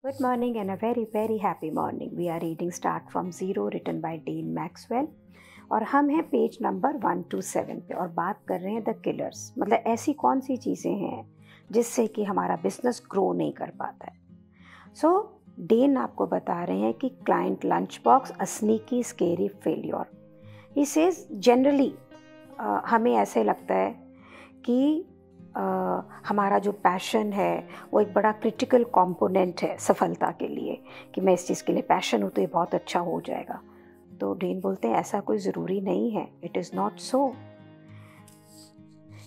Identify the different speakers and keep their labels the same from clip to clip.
Speaker 1: Good morning and a very very happy morning. We are reading Start from Zero written by Dean Maxwell और हम हैं page number 127 पे और बात कर रहे हैं द किलर्स, मतलब ऐसी कौन सी चीज़ें हैं जिससे कि हमारा बिजनेस ग्रो नहीं कर पाता है। सो डेन आपको बता रहे हैं कि client lunch box a sneaky scary failure. He says generally हमें ऐसे लगता है कि हमारा जो पैशन है वो एक बड़ा क्रिटिकल कंपोनेंट है सफलता के लिए, कि मैं इस चीज़ के लिए पैशन हूँ तो ये बहुत अच्छा हो जाएगा। तो डेन बोलते हैं ऐसा कोई ज़रूरी नहीं है, इट इज़ नॉट सो।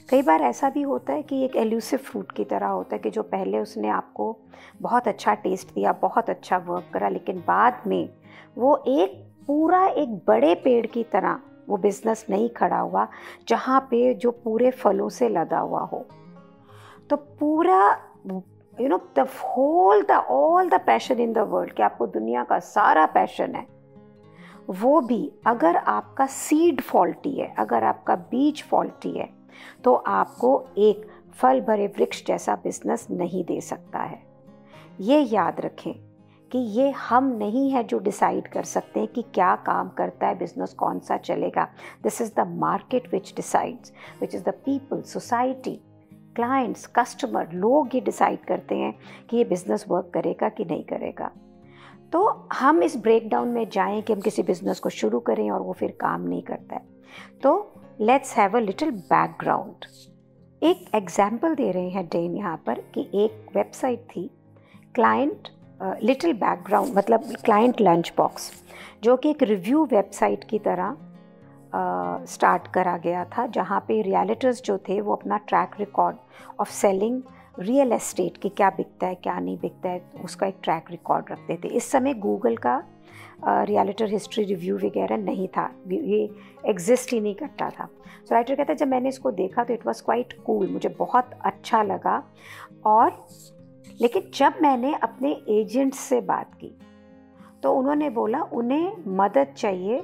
Speaker 1: कई बार ऐसा भी होता है कि एक एल्यूसिव फ्रूट की तरह होता है कि जो पहले उसने आपको बहुत अच्छा टेस्ट दिया, बहुत अच्छा वर्क करा, लेकिन बाद में वो एक बड़े पेड़ की तरह वो बिज़नेस नहीं खड़ा हुआ जहाँ पे जो पूरे फलों से लदा हुआ हो। तो पूरा all the passion in the world, कि आपको दुनिया का सारा पैशन है, वो भी अगर आपका सीड फॉल्टी है, अगर आपका बीज फॉल्टी है, तो आपको एक फल भरे वृक्ष जैसा बिजनेस नहीं दे सकता है। ये याद रखें कि ये हम नहीं है जो डिसाइड कर सकते हैं कि क्या काम करता है बिजनेस, कौन सा चलेगा। This is the market which decides, which is the people, society, clients, customer, लोग ये डिसाइड करते हैं कि ये बिज़नेस वर्क करेगा कि नहीं करेगा। तो हम इस ब्रेकडाउन में जाएं कि हम किसी बिज़नेस को शुरू करें और वो फिर काम नहीं करता है। तो let's have a little background. एक एग्जाम्पल दे रहे हैं डेन यहाँ पर कि एक वेबसाइट थी क्लाइंट लिटिल बैकग्राउंड, मतलब क्लाइंट लंच बॉक्स, जो कि एक रिव्यू वेबसाइट की तरह स्टार्ट करा गया था, जहाँ पे रियलिटर्स जो थे वो अपना track record of selling real estate, कि क्या बिकता है क्या नहीं बिकता है, उसका एक ट्रैक रिकॉर्ड रखते थे। इस समय गूगल का रियलिटर हिस्ट्री रिव्यू वगैरह नहीं था, ये एग्जिस्ट ही नहीं करता था। सो राइटर कहता है जब मैंने इसको देखा तो इट वाज क्वाइट कूल, मुझे बहुत अच्छा लगा। और लेकिन जब मैंने अपने एजेंट्स से बात की तो उन्होंने बोला उन्हें मदद चाहिए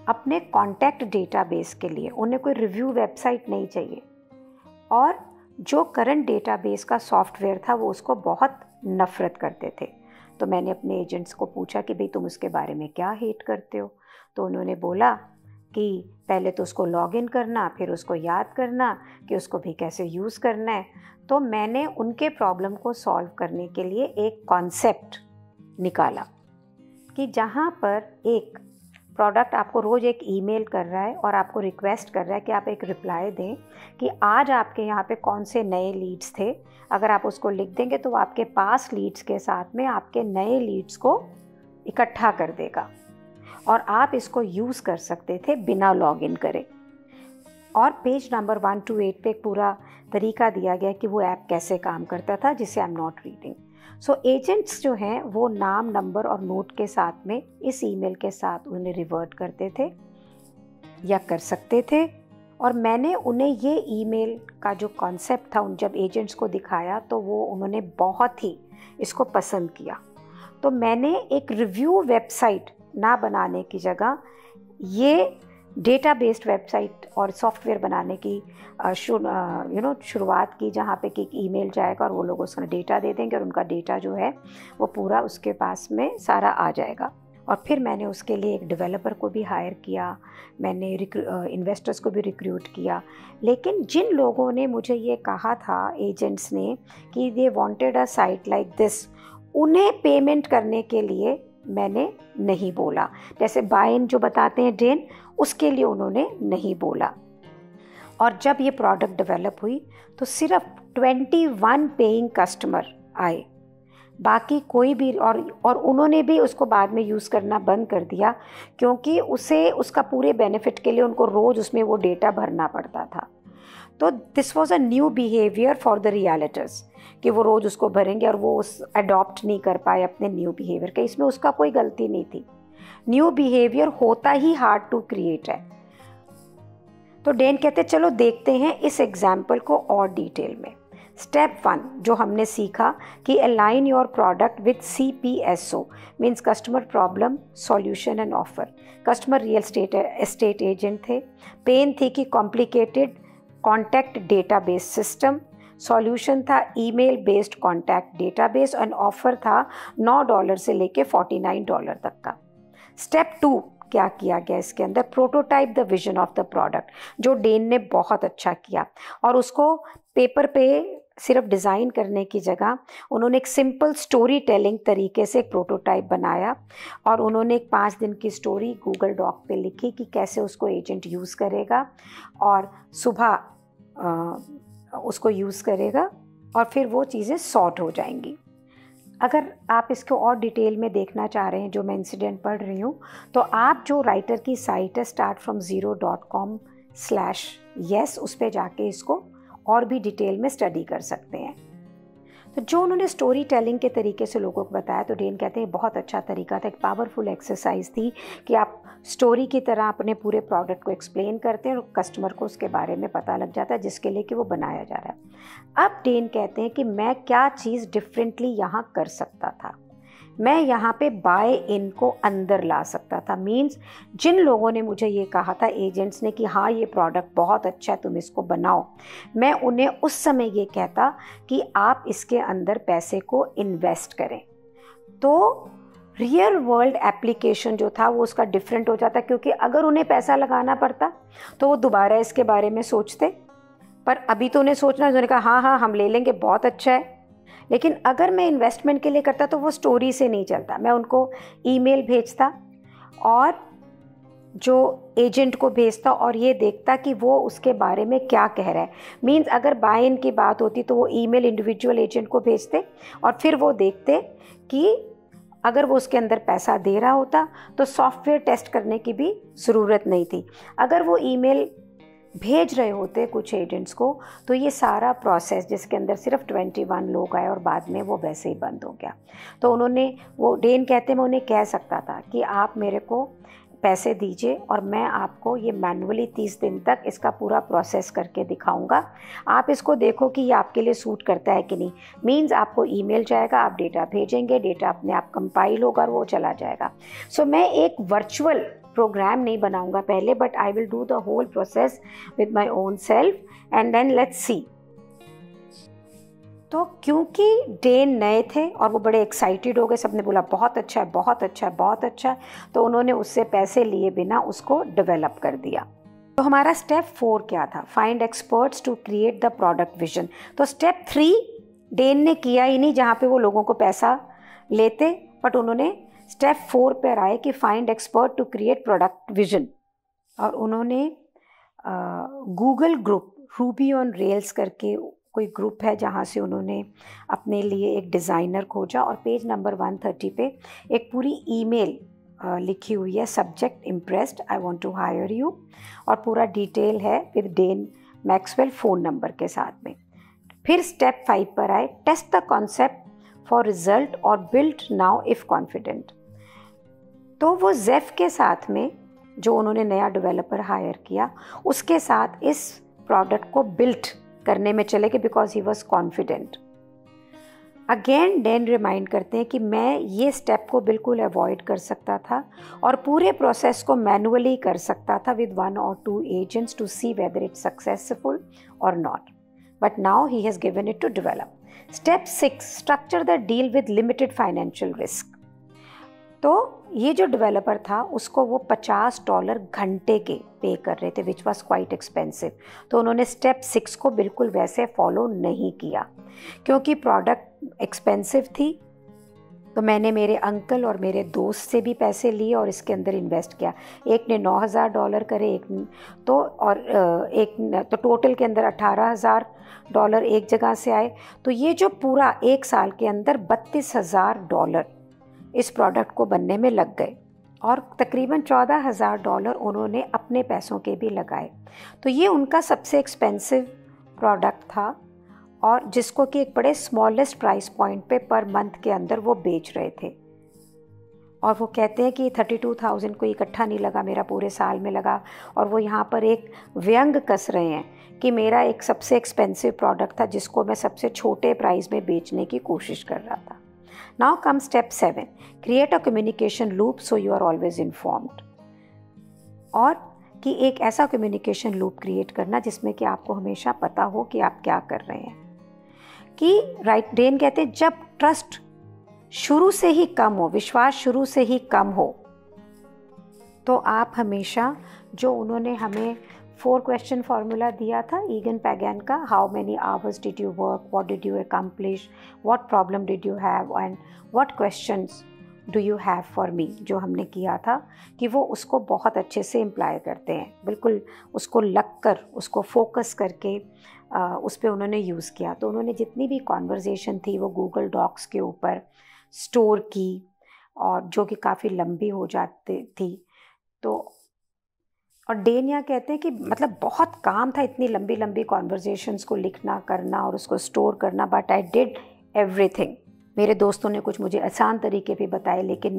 Speaker 1: अपने कॉन्टैक्ट डेटाबेस के लिए, उन्हें कोई रिव्यू वेबसाइट नहीं चाहिए, और जो करंट डेटाबेस का सॉफ्टवेयर था वो उसको बहुत नफ़रत करते थे। तो मैंने अपने एजेंट्स को पूछा कि भाई तुम उसके बारे में क्या हेट करते हो। तो उन्होंने बोला कि पहले तो उसको लॉगिन करना, फिर उसको याद करना कि उसको भी कैसे यूज़ करना है। तो मैंने उनके प्रॉब्लम को सॉल्व करने के लिए एक कॉन्सेप्ट निकाला कि जहाँ पर एक प्रोडक्ट आपको रोज़ एक ईमेल कर रहा है और आपको रिक्वेस्ट कर रहा है कि आप एक रिप्लाई दें कि आज आपके यहाँ पे कौन से नए लीड्स थे। अगर आप उसको लिख देंगे तो वो आपके पास लीड्स के साथ में आपके नए लीड्स को इकट्ठा कर देगा और आप इसको यूज़ कर सकते थे बिना लॉगिन करे। और पेज नंबर 128 पे एक पूरा तरीका दिया गया कि वो ऐप कैसे काम करता था, जिसे I am not reading. So agents जो हैं वो नाम, नंबर और नोट के साथ में इस ईमेल के साथ उन्हें रिवर्ट करते थे या कर सकते थे। और मैंने उन्हें ये ईमेल का जो कॉन्सेप्ट था उन जब एजेंट्स को दिखाया तो वो उन्होंने बहुत ही इसको पसंद किया। तो मैंने एक रिव्यू वेबसाइट ना बनाने की जगह ये डेटा बेस्ड वेबसाइट और सॉफ्टवेयर बनाने की शुरुआत की, जहाँ पे कि ईमेल जाएगा और वो लोग उसका डेटा दे देंगे और उनका डेटा जो है वो पूरा उसके पास में सारा आ जाएगा। और फिर मैंने उसके लिए एक डेवलपर को भी हायर किया, मैंने इन्वेस्टर्स को भी रिक्रूट किया। लेकिन जिन लोगों ने मुझे ये कहा था, एजेंट्स ने, कि they wanted a site like this, उन्हें पेमेंट करने के लिए मैंने नहीं बोला। जैसे बाय इन जो बताते हैं डेन, उसके लिए उन्होंने नहीं बोला। और जब ये प्रोडक्ट डेवलप हुई तो सिर्फ 21 पेइंग कस्टमर आए, बाकी कोई भी, और उन्होंने भी उसको बाद में यूज़ करना बंद कर दिया, क्योंकि उसका पूरे बेनिफिट के लिए उनको रोज़ उसमें वो डेटा भरना पड़ता था। तो this was a new behaviour for the realtors, कि वो रोज़ उसको भरेंगे और वो अडॉप्ट नहीं कर पाए अपने न्यू बिहेवियर के। इसमें उसका कोई गलती नहीं थी, न्यू बिहेवियर होता ही हार्ड टू क्रिएट है। तो डेन कहते चलो देखते हैं इस एग्जाम्पल को और डिटेल में। स्टेप 1 जो हमने सीखा कि align your product with CPSO, means customer problem solution and offer. Customer real estate agent थे, पेन थी कि complicated contact database system, solution था email based contact database and offer था $9 से लेके $49 तक का। स्टेप 2 क्या किया गया इसके अंदर, prototype the vision of the product, जो डेन ने बहुत अच्छा किया और उसको पेपर पे सिर्फ डिज़ाइन करने की जगह उन्होंने एक सिंपल स्टोरी टेलिंग तरीके से एक प्रोटोटाइप बनाया और उन्होंने एक 5 दिन की स्टोरी गूगल डॉक पे लिखी कि कैसे उसको एजेंट यूज़ करेगा और सुबह उसको यूज़ करेगा और फिर वो चीज़ें सॉर्ट हो जाएंगी। अगर आप इसको और डिटेल में देखना चाह रहे हैं जो मैं इंसिडेंट पढ़ रही हूँ, तो आप जो राइटर की साइट है startfromzero.com/yes उस पर जाके इसको और भी डिटेल में स्टडी कर सकते हैं। तो जो उन्होंने स्टोरी टेलिंग के तरीके से लोगों को बताया, तो डेन कहते हैं बहुत अच्छा तरीका था, एक पावरफुल एक्सरसाइज थी कि आप स्टोरी की तरह अपने पूरे प्रोडक्ट को एक्सप्लेन करते हैं और कस्टमर को उसके बारे में पता लग जाता है जिसके लिए कि वो बनाया जा रहा है। अब डेन कहते हैं कि मैं क्या चीज़ डिफरेंटली यहाँ कर सकता था, मैं यहाँ पे बाय इन को अंदर ला सकता था। मीन्स जिन लोगों ने मुझे ये कहा था एजेंट्स ने कि हाँ ये प्रोडक्ट बहुत अच्छा है तुम इसको बनाओ, मैं उन्हें उस समय ये कहता कि आप इसके अंदर पैसे को इन्वेस्ट करें। तो रियल वर्ल्ड एप्लीकेशन जो था वो उसका डिफरेंट हो जाता, क्योंकि अगर उन्हें पैसा लगाना पड़ता तो वो दोबारा इसके बारे में सोचते, पर अभी तो उन्हें सोचना, उन्होंने कहा हाँ हम ले लेंगे बहुत अच्छा है। लेकिन अगर मैं इन्वेस्टमेंट के लिए करता तो वो स्टोरी से नहीं चलता, मैं उनको ईमेल भेजता और जो एजेंट को भेजता और ये देखता कि वो उसके बारे में क्या कह रहा है। मींस अगर बाय इन की बात होती तो वो ईमेल इंडिविजुअल एजेंट को भेजते और फिर वो देखते कि अगर वो उसके अंदर पैसा दे रहा होता तो सॉफ्टवेयर टेस्ट करने की भी ज़रूरत नहीं थी। अगर वो ईमेल भेज रहे होते कुछ एजेंट्स को तो ये सारा प्रोसेस जिसके अंदर सिर्फ 21 लोग आए और बाद में वो वैसे ही बंद हो गया। तो उन्होंने, वो डेन कहते मैं उन्हें कह सकता था कि आप मेरे को पैसे दीजिए और मैं आपको ये मैनुअली 30 दिन तक इसका पूरा प्रोसेस करके दिखाऊंगा, आप इसको देखो कि ये आपके लिए सूट करता है कि नहीं। मींस आपको ईमेल जाएगा, आप डेटा भेजेंगे, डेटा अपने आप कंपाइल होगा और वो चला जाएगा। सो मैं एक वर्चुअल प्रोग्राम नहीं बनाऊंगा पहले, but I will do the whole process with my own self and then let's see. तो क्योंकि डेन नए थे और वो बड़े एक्साइटेड हो गए, सबने बोला बहुत अच्छा है बहुत अच्छा है बहुत अच्छा है, तो उन्होंने उससे पैसे लिए बिना उसको डेवलप कर दिया। तो हमारा स्टेप 4 क्या था, find experts to create the product vision. तो स्टेप 3 डेन ने किया ही नहीं जहाँ पे वो लोगों को पैसा लेते, बट उन्होंने स्टेप 4 पर आए कि find expert to create product vision. और उन्होंने Google group Ruby on Rails करके कोई ग्रुप है जहाँ से उन्होंने अपने लिए एक डिज़ाइनर खोजा और पेज नंबर 130 पे एक पूरी ईमेल लिखी हुई है, subject impressed I want to hire you, और पूरा डिटेल है with Dan Maxwell phone number के साथ में। फिर स्टेप 5 पर आए, test the concept for result और बिल्ड नाउ इफ़ कॉन्फिडेंट। तो वो जेफ के साथ में जो उन्होंने नया डेवलपर हायर किया उसके साथ इस प्रोडक्ट को बिल्ड करने में चले गए because he was confident. Again Dan remind करते हैं कि मैं ये स्टेप को बिल्कुल अवॉइड कर सकता था और पूरे प्रोसेस को मैनुअली कर सकता था with 1 or 2 agents to see whether it's successful और not, but now he has given it to develop. Step 6, structure the deal with limited financial risk. तो ये जो डेवलपर था उसको वो $50 घंटे के पे कर रहे थे विच वॉज क्वाइट एक्सपेंसिव। तो उन्होंने स्टेप 6 को बिल्कुल वैसे फॉलो नहीं किया क्योंकि प्रोडक्ट एक्सपेंसिव थी। तो मैंने मेरे अंकल और मेरे दोस्त से भी पैसे लिए और इसके अंदर इन्वेस्ट किया। एक ने $9,000 करे, तो टोटल के अंदर $18,000 एक जगह से आए। तो ये जो पूरा 1 साल के अंदर $32,000 इस प्रोडक्ट को बनने में लग गए और तकरीबन $14,000 उन्होंने अपने पैसों के भी लगाए। तो ये उनका सबसे एक्सपेंसिव प्रोडक्ट था और जिसको कि एक बड़े स्मॉलेस्ट प्राइस पॉइंट पे पर मंथ के अंदर वो बेच रहे थे। और वो कहते हैं कि 32,000 को इकट्ठा नहीं लगा, मेरा पूरे साल में लगा। और वो यहाँ पर एक व्यंग कस रहे हैं कि मेरा एक सबसे एक्सपेंसिव प्रोडक्ट था जिसको मैं सबसे छोटे प्राइस में बेचने की कोशिश कर रहा था। Now comes step 7, create a communication loop so you are always informed। और कि एक ऐसा communication loop क्रिएट करना जिसमें कि आपको हमेशा पता हो कि आप क्या कर रहे हैं। कि राइट डेन कहते हैं जब ट्रस्ट शुरू से ही कम हो, विश्वास शुरू से ही कम हो, तो आप हमेशा जो उन्होंने हमें 4 क्वेश्चन फार्मूला दिया था ईगन पैगन का, how many hours did you work, what did you accomplish, what problem did you have and what questions do you have for me, जो हमने किया था कि वो उसको बहुत अच्छे से इम्प्लाई करते हैं, बिल्कुल उसको लग कर, उसको फोकस करके उस पर उन्होंने यूज़ किया। तो उन्होंने जितनी भी कॉन्वर्जेसन थी वो गूगल डॉक्स के ऊपर स्टोर की, और जो कि काफ़ी लंबी हो जाती थी। तो और डेन यहाँ कहते हैं कि मतलब बहुत काम था इतनी लंबी लंबी कॉन्वर्जेशंस को लिखना करना और उसको स्टोर करना, बट आई डिड एवरीथिंग। मेरे दोस्तों ने कुछ मुझे आसान तरीके भी बताए, लेकिन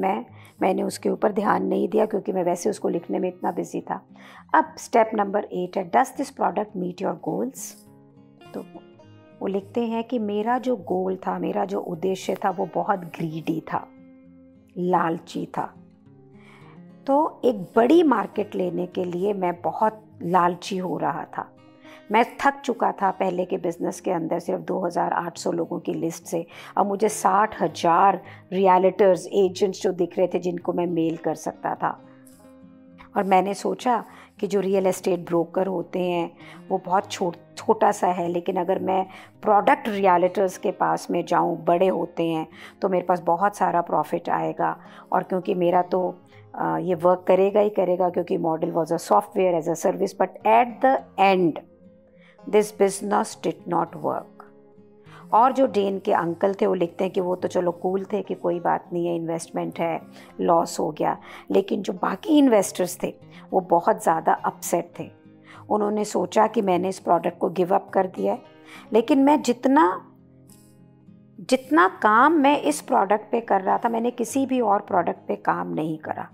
Speaker 1: मैंने उसके ऊपर ध्यान नहीं दिया क्योंकि मैं वैसे उसको लिखने में इतना बिजी था। अब स्टेप नंबर 8 है, does this product meet your goals. तो वो लिखते हैं कि मेरा जो गोल था, मेरा जो उद्देश्य था, वो बहुत ग्रीडी था, लालची था। तो एक बड़ी मार्केट लेने के लिए मैं बहुत लालची हो रहा था। मैं थक चुका था पहले के बिज़नेस के अंदर सिर्फ 2800 लोगों की लिस्ट से। अब मुझे 60,000 रियल्टर्स, एजेंट्स जो दिख रहे थे जिनको मैं मेल कर सकता था। और मैंने सोचा कि जो रियल एस्टेट ब्रोकर होते हैं वो बहुत छोटा सा है, लेकिन अगर मैं प्रोडक्ट रियल्टर्स के पास में जाऊं, बड़े होते हैं, तो मेरे पास बहुत सारा प्रॉफिट आएगा। और क्योंकि मेरा तो ये वर्क करेगा ही करेगा, क्योंकि model was a software as a service, but at the end this business did not work. और जो डेन के अंकल थे वो लिखते हैं कि वो तो चलो कूल थे कि कोई बात नहीं है, इन्वेस्टमेंट है, लॉस हो गया, लेकिन जो बाकी इन्वेस्टर्स थे वो बहुत ज़्यादा अपसेट थे। उन्होंने सोचा कि मैंने इस प्रोडक्ट को गिव अप कर दिया है, लेकिन मैं जितना काम मैं इस प्रोडक्ट पे कर रहा था, मैंने किसी भी और प्रोडक्ट पे काम नहीं करा।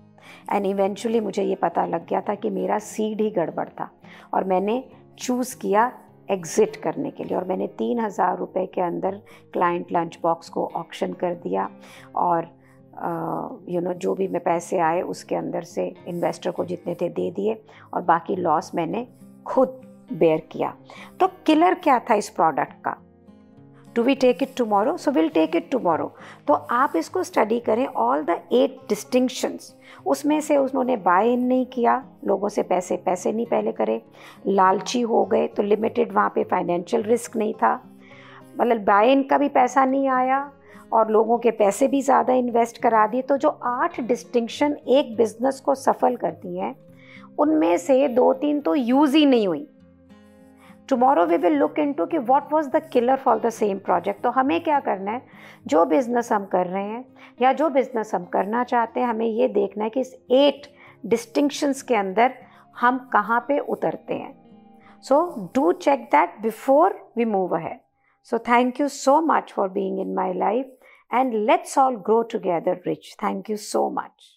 Speaker 1: एंड इवेंचुअली मुझे ये पता लग गया था कि मेरा सीड ही गड़बड़ था, और मैंने चूज़ किया एग्ज़िट करने के लिए। और मैंने 3,000 रुपये के अंदर क्लाइंट लंच बॉक्स को ऑक्शन कर दिया, और जो भी मैं पैसे आए उसके अंदर से इन्वेस्टर को जितने थे दे दिए, और बाकी लॉस मैंने खुद बेयर किया। तो किलर क्या था इस प्रोडक्ट का? Do we take it tomorrow? So will take it tomorrow. तो आप इसको स्टडी करें, ऑल द 8 डिस्टिंक्शंस। उसमें से उन्होंने बाय इन नहीं किया, लोगों से पैसे नहीं पहले करे, लालची हो गए, तो लिमिटेड वहाँ पे फाइनेंशियल रिस्क नहीं था, मतलब बाय इन का भी पैसा नहीं आया, और लोगों के पैसे भी ज़्यादा इन्वेस्ट करा दिए। तो जो 8 डिस्टिंक्शन एक बिजनेस को सफल करती हैं, उनमें से 2-3 तो यूज़ ही नहीं हुई। Tomorrow we will look into कि what was the killer for the same project. तो हमें क्या करना है, जो बिज़नेस हम कर रहे हैं या जो बिज़नेस हम करना चाहते हैं, हमें ये देखना है कि इस 8 डिस्टिंक्शंस के अंदर हम कहाँ पे उतरते हैं। So do check that before we move ahead. So thank you so much for being in my life, and let's all grow together rich. Thank you so much.